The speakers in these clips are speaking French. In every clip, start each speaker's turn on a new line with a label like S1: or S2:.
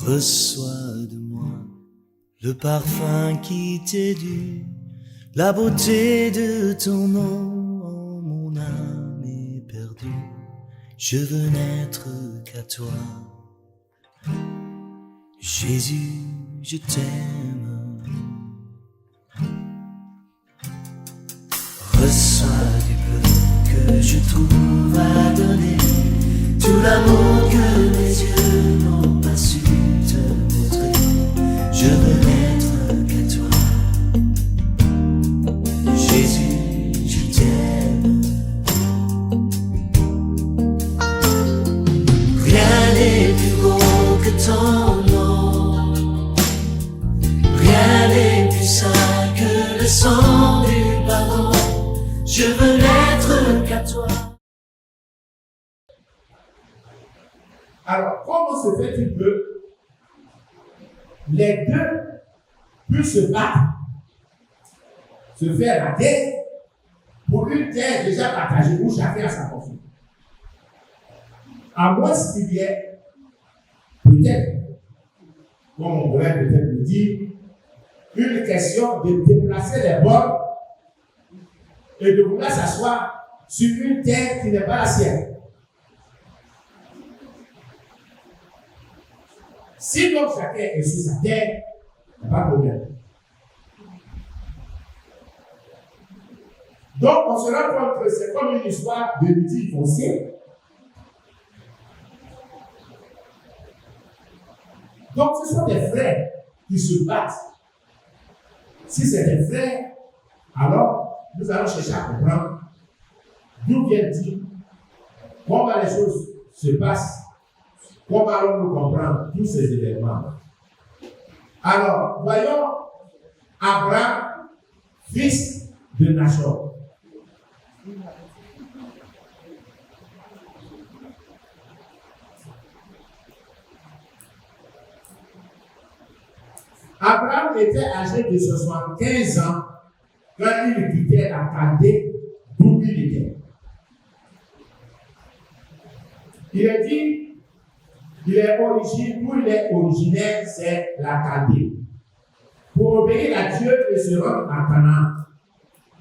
S1: Reçois de moi le parfum qui t'est dû, la beauté de ton nom, oh, mon âme est perdue. Je veux n'être qu'à toi. Jésus, je t'aime. Reçois du peu que je trouve à donner, tout l'amour que mes yeux n'ont pas su te montrer. Je veux n'être qu'à toi. Jésus, je t'aime. Rien n'est plus beau que ton nom. Rien n'est plus saint que le sang du pardon. Je veux n'être qu'à toi.
S2: Alors, comment se fait-il que les deux puissent se battre, se faire la guerre pour une terre déjà partagée où chacun a sa portion? À moins qu'il y ait peut-être, comme on pourrait peut-être le dire, une question de déplacer les bords et de vouloir s'asseoir sur une terre qui n'est pas la sienne. Si donc chacun est sur sa terre, il n'y a pas de problème. Donc on se rend compte que c'est comme une histoire de litige foncier. Donc ce sont des frères qui se battent. Si c'est des frères, alors nous allons chercher à comprendre d'où vient-il, comment les choses se passent. Comment allons-nous comprendre tous ces événements? Alors, voyons Abraham, fils de Nachor. Abraham était âgé de 75 ans quand il quittait la Chaldée d'où il était. Il a dit, où il est originaire, c'est la Chaldée. Pour obéir à Dieu et se rendre à Canaan.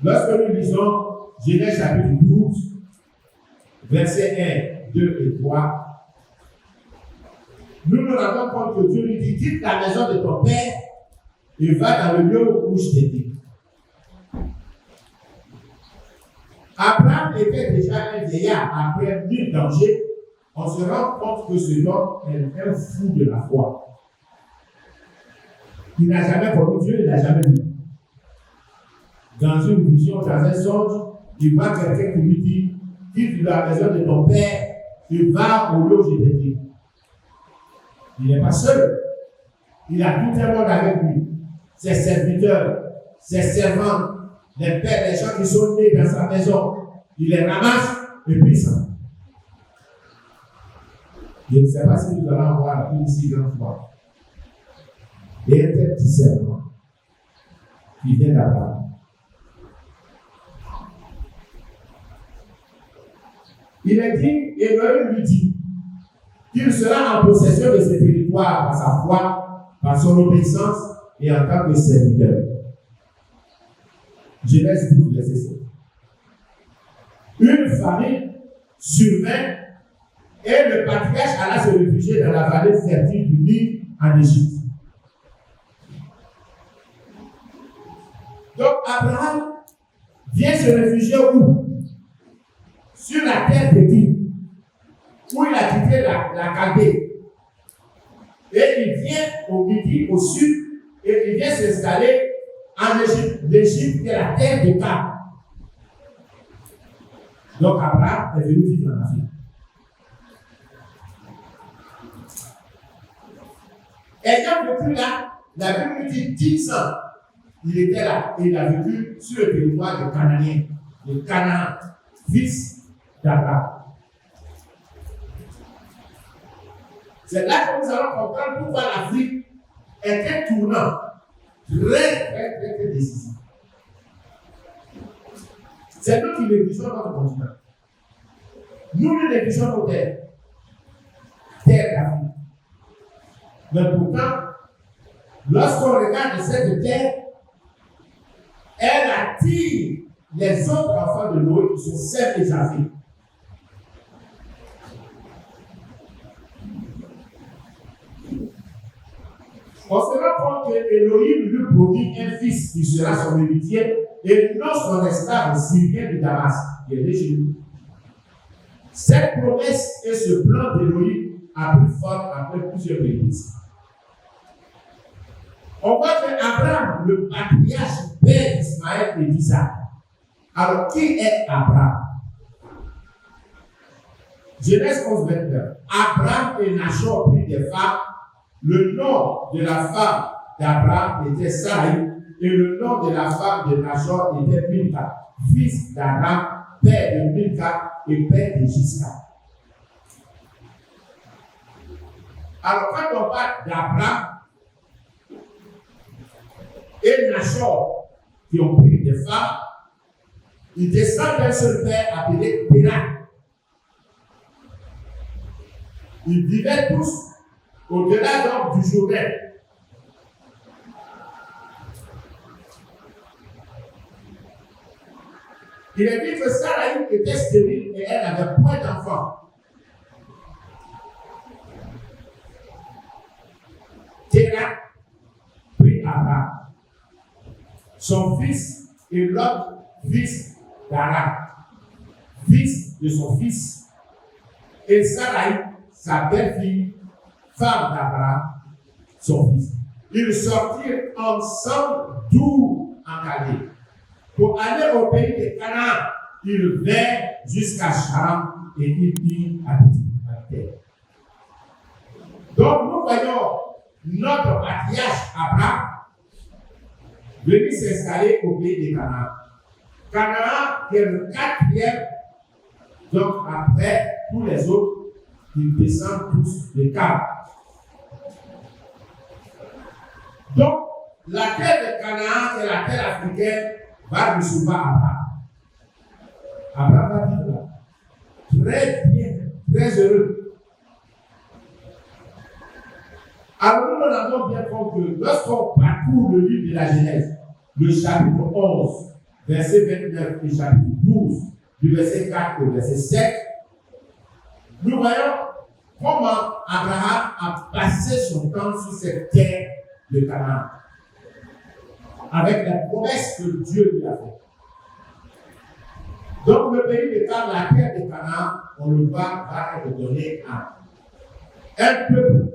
S2: Lorsque nous lisons Genèse chapitre 12, versets 1, 2 et 3, nous nous rendons compte que Dieu lui dit, quitte la maison de ton père et va dans le lieu où je t'ai dit. Abraham était déjà un vieillard après 1000 dangers. On se rend compte que ce homme est un fou de la foi. Il n'a jamais connu Dieu, il n'a jamais vu. Dans une vision, dans un songe, il voit quelqu'un qui lui dit, quitte la maison de ton père et va au lieu où je t'ai dit. Il n'est pas seul. Il a tout un monde avec lui. Ses serviteurs, ses servants, les pères, les gens qui sont nés dans sa maison. Il les ramasse et puis il s'en va. Je ne sais pas si nous allons avoir une si grande foi. Et un tel discernement qui vient là-bas. Il est dit, Elohim lui dit, qu'il sera en possession de ce territoire par sa foi, par son obéissance et en tant que serviteur. Genèse 12, verset 7. Une famine survint et le patriarche alla se réfugier dans la vallée fertile du Nil en Égypte. Donc Abraham vient se réfugier où? Sur la terre de qui? Où il a quitté la Chaldée. Et il vient au midi, au sud, et il vient s'installer en Égypte. L'Égypte est la terre de Canaan. Donc Abraham est venu vivre en Afrique. Ayant vécu là, la Bible dit 10 ans, il était là et il a vécu sur le territoire de Cananéen, de Canaan, fils d'Abraham. C'est là que nous allons comprendre pourquoi l'Afrique est un tournant très décisif. C'est nous qui négligeons notre continent. Nous négligeons nos terres. Terre d'Afrique. Mais pourtant, lorsqu'on regarde cette terre, elle attire les autres enfants de Noé qui sont Sem et Japheth. On se rend compte qu'Élohim lui promit un fils qui sera son héritier et non son esclave syrien de Damas, qui est né chez nous. Cette promesse et ce plan d'Élohim a pris forme après plusieurs périodes. On voit qu'Abraham, le patriarche père d'Ismaël et d'Isaac. Alors, qui est Abraham? Genèse 11, 29. Abraham et Nachor prirent des femmes. Le nom de la femme d'Abraham était Sarai et le nom de la femme de Nachor était Milka, fils d'Abraham, père de Milka et père de Gisca. Alors, quand on parle d'Abraham et Nachor qui ont pris des femmes, ils descendent d'un seul père appelé Péra. Ils vivaient tous au-delà donc du Jourdain. Il est dit que Sarai était stérile et elle n'avait point d'enfant. Téra prit Abraham, son fils et l'autre fils d'Aram, fils de son fils, et Sarai, sa belle-fille, femme d'Abraham, son fils. Ils sortirent ensemble d'Our en Chaldée pour aller au pays de Canaan. Ils vinrent jusqu'à Charan et ils y habitaient. Donc nous voyons notre patriarche Abraham venir s'installer au pays de Canaan. Canaan qui est le quatrième, donc après tous les autres, ils descendent tous de Canaan. Donc, la terre de Canaan et la terre africaine va recevoir Abraham. Abraham va vivre là. Très bien, très heureux. Alors, nous avons bien compris que lorsqu'on parcourt le livre de la Genèse, le chapitre 11, verset 29 et chapitre 12, du verset 4 au verset 7, nous voyons comment Abraham a passé son temps sur cette terre de Canaan, avec la promesse que Dieu lui a faite. Donc, le pays de Canaan, la terre de Canaan, on le va être donné à un peuple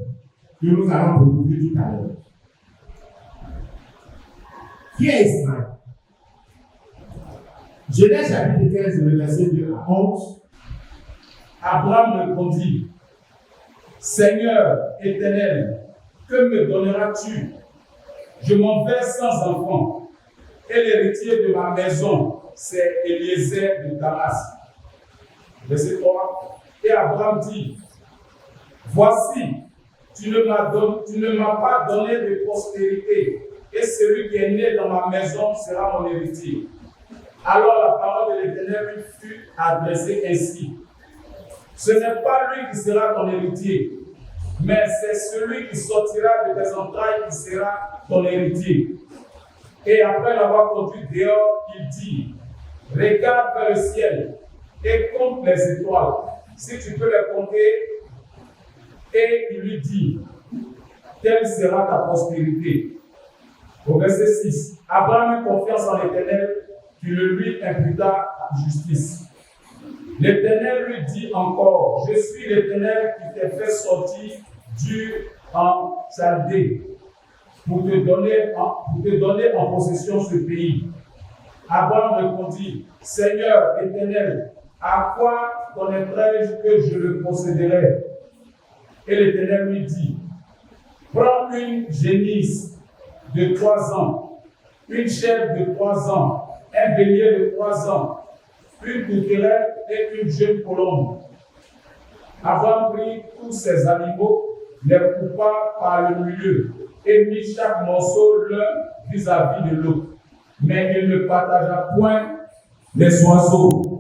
S2: que nous allons retrouver tout à l'heure. Qui est Ismaël? Genèse chapitre 15, le verset 2 à 11.
S3: Abraham répondit, Seigneur éternel, que me donneras-tu? Je m'en vais sans enfant, et l'héritier de ma maison, c'est Eliezer de Damas. Verset 3. Et Abraham dit, voici, tu ne m'as pas donné de postérité, et celui qui est né dans ma maison sera mon héritier. Alors la parole de l'Éternel lui fut adressée ainsi. Ce n'est pas lui qui sera ton héritier, mais c'est celui qui sortira de tes entrailles qui sera ton héritier. Et après l'avoir conduit dehors, il dit, regarde vers le ciel et compte les étoiles, si tu peux les compter. Et il lui dit, telle sera ta postérité. Au verset 6, Abraham eut confiance en l'Éternel qui le lui imputa justice. L'Éternel lui dit encore, je suis l'Éternel qui t'ai fait sortir en Chaldée pour te donner en possession ce pays. Abraham répondit, Seigneur Éternel, à quoi connaîtrai-je que je le posséderai? Et l'Éternel lui dit, prends une génisse de 3 ans, une chèvre de 3 ans, un bélier de 3 ans, une tourterelle et une jeune colombe. Abraham prit tous ces animaux, les coupa par le milieu et mit chaque morceau l'un vis-à-vis de l'autre. Mais il ne partagea point les oiseaux